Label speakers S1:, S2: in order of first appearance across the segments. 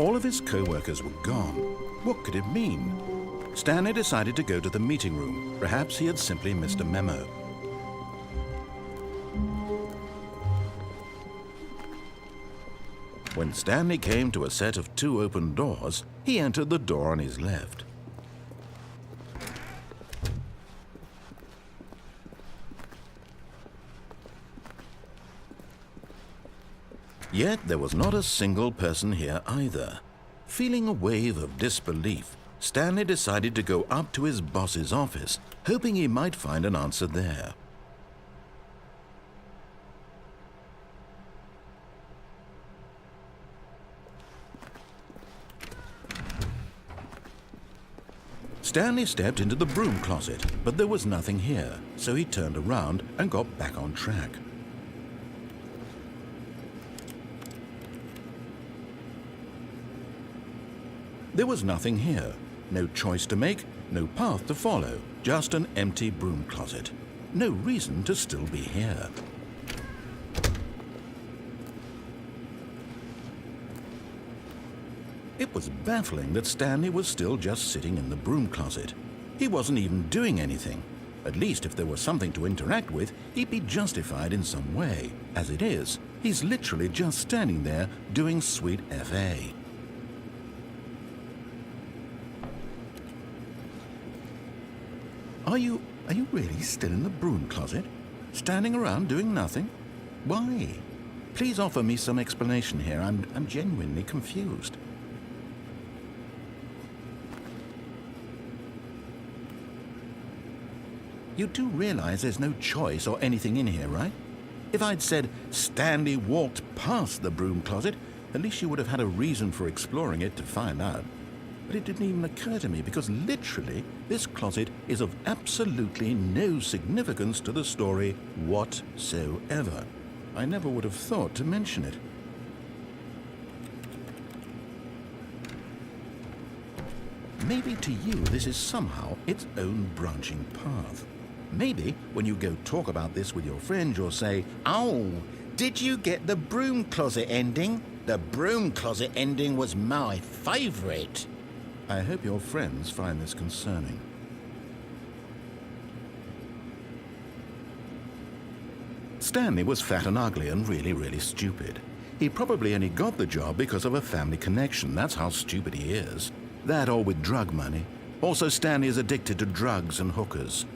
S1: All of his co-workers were gone. What could it mean? Stanley decided to go to the meeting room. Perhaps he had simply missed a memo. When Stanley came to a set of 2 open doors, he entered the door on his left. Yet there was not a single person here either. Feeling a wave of disbelief, Stanley decided to go up to his boss's office, hoping he might find an answer there. Stanley stepped into the broom closet, but there was nothing here, so he turned around and got back on track. There was nothing here. No choice to make, no path to follow, just an empty broom closet. No reason to still be here. It was baffling that Stanley was still just sitting in the broom closet. He wasn't even doing anything. At least if there was something to interact with, he'd be justified in some way. As it is, he's literally just standing there doing sweet FA. Are you really still in the broom closet? Standing around doing nothing? Why? Please offer me some explanation here. I'm genuinely confused. You do realize there's no choice or anything in here, right? If I'd said Stanley walked past the broom closet, at least you would have had a reason for exploring it to find out. But it didn't even occur to me because literally this closet is of absolutely no significance to the story whatsoever. I never would have thought to mention it. Maybe to you this is somehow its own branching path. Maybe when you go talk about this with your friend, you'll say, "Oh, did you get the broom closet ending? The broom closet ending was my favorite." I hope your friends find this concerning. Stanley was fat and ugly and really stupid. He probably only got the job because of a family connection. That's how stupid he is. That or with drug money. Also, Stanley is addicted to drugs and hookers.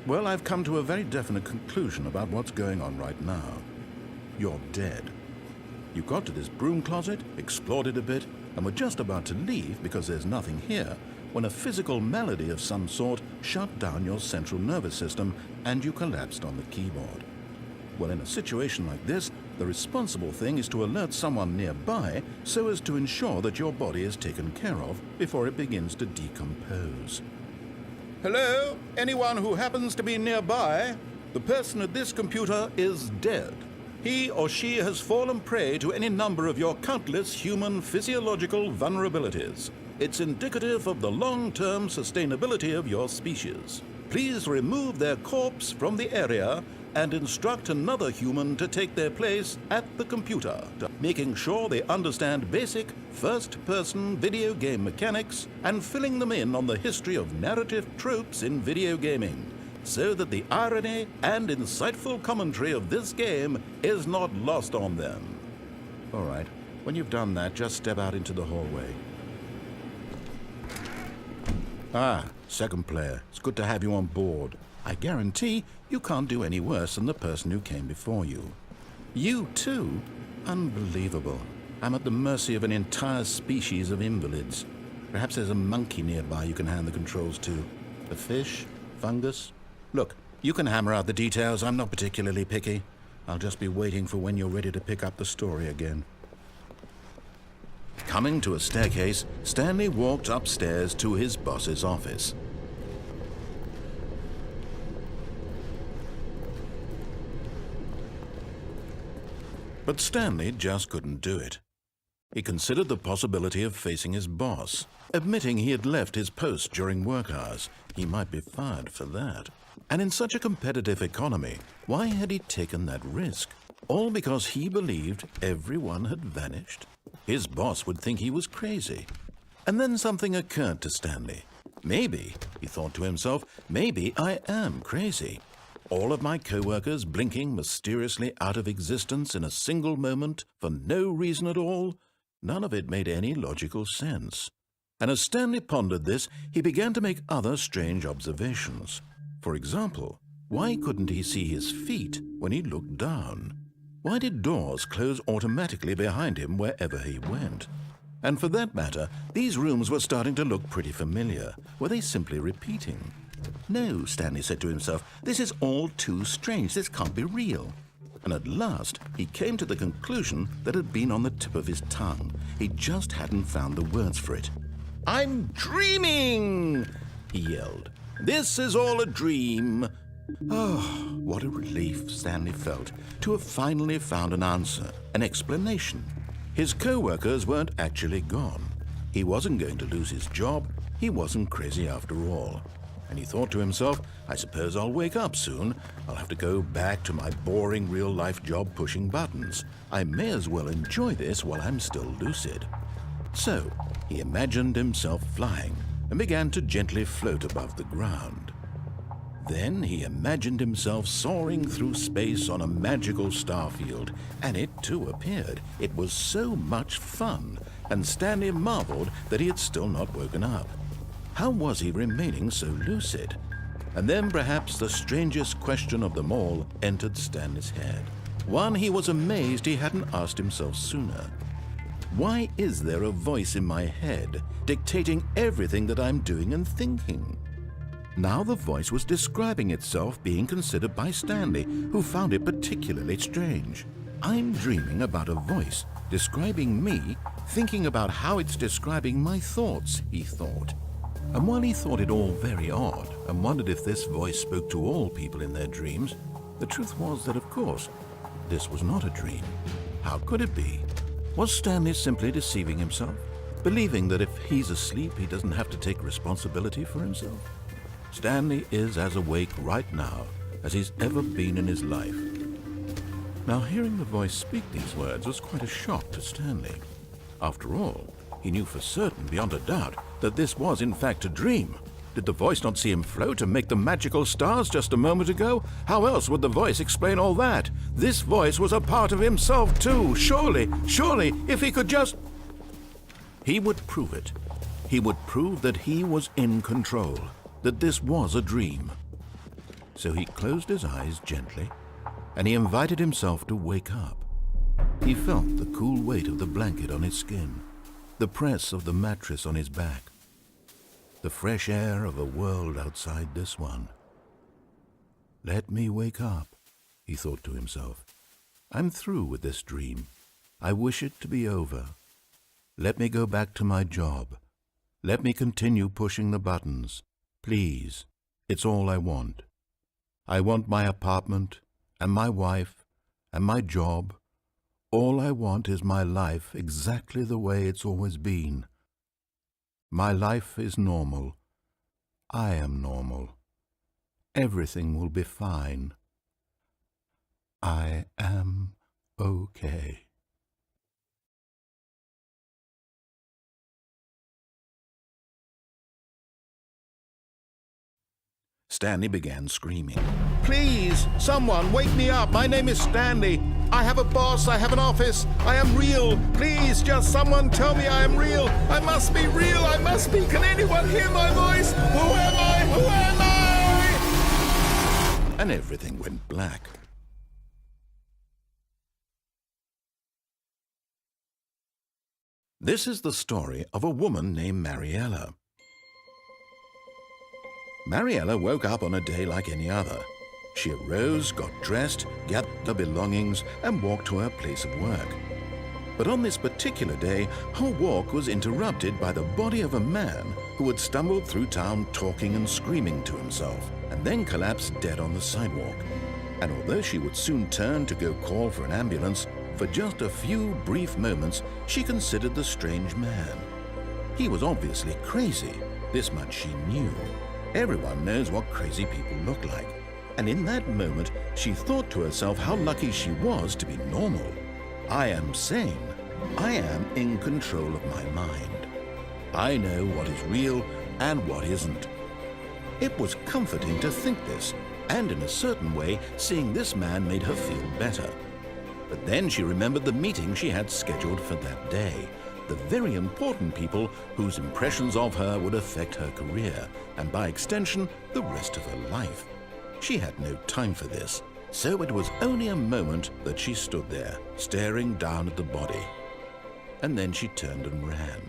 S1: Well, I've come to a very definite conclusion about what's going on right now. You're dead. You got to this broom closet, explored it a bit, and were just about to leave because there's nothing here when a physical malady of some sort shut down your central nervous system and you collapsed on the keyboard. Well, in a situation like this, the responsible thing is to alert someone nearby so as to ensure that your body is taken care of before it begins to decompose. Hello? Anyone who happens to be nearby? The person at this computer is dead. He or she has fallen prey to any number of your countless human physiological vulnerabilities. It's indicative of the long-term sustainability of your species. Please remove their corpse from the area and instruct another human to take their place at the computer, making sure they understand basic first-person video game mechanics and filling them in on the history of narrative tropes in video gaming, so that the irony and insightful commentary of this game is not lost on them. All right, when you've done that, just step out into the hallway. Ah, second player. It's good to have you on board. I guarantee you can't do any worse than the person who came before you. You too? Unbelievable. I'm at the mercy of an entire species of invalids. Perhaps there's a monkey nearby you can hand the controls to. A fish? Fungus? Look, you can hammer out the details. I'm not particularly picky. I'll just be waiting for when you're ready to pick up the story again. Coming to a staircase, Stanley walked upstairs to his boss's office. But Stanley just couldn't do it. He considered the possibility of facing his boss, admitting he had left his post during work hours. He might be fired for that. And in such a competitive economy, why had he taken that risk? All because he believed everyone had vanished. His boss would think he was crazy. And then something occurred to Stanley. Maybe, he thought to himself, maybe I am crazy. All of my co-workers blinking mysteriously out of existence in a single moment for no reason at all. None of it made any logical sense. And as Stanley pondered this, he began to make other strange observations. For example, why couldn't he see his feet when he looked down? Why did doors close automatically behind him wherever he went? And for that matter, these rooms were starting to look pretty familiar. Were they simply repeating? No, Stanley said to himself, this is all too strange. This can't be real. And at last, he came to the conclusion that had been on the tip of his tongue. He just hadn't found the words for it. I'm dreaming, he yelled. This is all a dream. Oh, what a relief Stanley felt to have finally found an answer, an explanation. His co-workers weren't actually gone. He wasn't going to lose his job. He wasn't crazy after all. And he thought to himself, I suppose I'll wake up soon. I'll have to go back to my boring real-life job pushing buttons. I may as well enjoy this while I'm still lucid. So he imagined himself flying and began to gently float above the ground. Then he imagined himself soaring through space on a magical starfield, and it too appeared. It was so much fun, and Stanley marveled that he had still not woken up. How was he remaining so lucid? And then perhaps the strangest question of them all entered Stanley's head. One he was amazed he hadn't asked himself sooner. Why is there a voice in my head dictating everything that I'm doing and thinking? Now the voice was describing itself being considered by Stanley, who found it particularly strange. I'm dreaming about a voice describing me, thinking about how it's describing my thoughts, he thought. And while he thought it all very odd and wondered if this voice spoke to all people in their dreams, the truth was that, of course, this was not a dream. How could it be? Was Stanley simply deceiving himself, believing that if he's asleep, he doesn't have to take responsibility for himself? Stanley is as awake right now as he's ever been in his life. Now, hearing the voice speak these words was quite a shock to Stanley. After all, he knew for certain, beyond a doubt, that this was in fact a dream. Did the voice not see him float and make the magical stars just a moment ago? How else would the voice explain all that? This voice was a part of himself too. Surely, if he could just... He would prove it. He would prove that he was in control, that this was a dream. So he closed his eyes gently, and he invited himself to wake up. He felt the cool weight of the blanket on his skin, the press of the mattress on his back, the fresh air of a world outside this one. Let me wake up, he thought to himself. I'm through with this dream. I wish it to be over. Let me go back to my job. Let me continue pushing the buttons. Please, it's all I want. I want my apartment and my wife and my job. All I want is my life exactly the way it's always been. My life is normal. I am normal. Everything will be fine. I am okay. Stanley began screaming. Please, someone, wake me up. My name is Stanley. I have a boss. I have an office. I am real. Please, just someone tell me I am real. I must be real. I must be. Can anyone hear my voice? Who am I? Who am I? And everything went black. This is the story of a woman named Mariella. Mariella woke up on a day like any other. She arose, got dressed, gathered her belongings, and walked to her place of work. But on this particular day, her walk was interrupted by the body of a man who had stumbled through town talking and screaming to himself, and then collapsed dead on the sidewalk. And although she would soon turn to go call for an ambulance, for just a few brief moments, she considered the strange man. He was obviously crazy. This much she knew. Everyone knows what crazy people look like. And in that moment, she thought to herself how lucky she was to be normal. I am sane. I am in control of my mind. I know what is real and what isn't. It was comforting to think this, and in a certain way, seeing this man made her feel better. But then she remembered the meeting she had scheduled for that day, the very important people whose impressions of her would affect her career, and by extension, the rest of her life. She had no time for this, so it was only a moment that she stood there, staring down at the body. And then she turned and ran.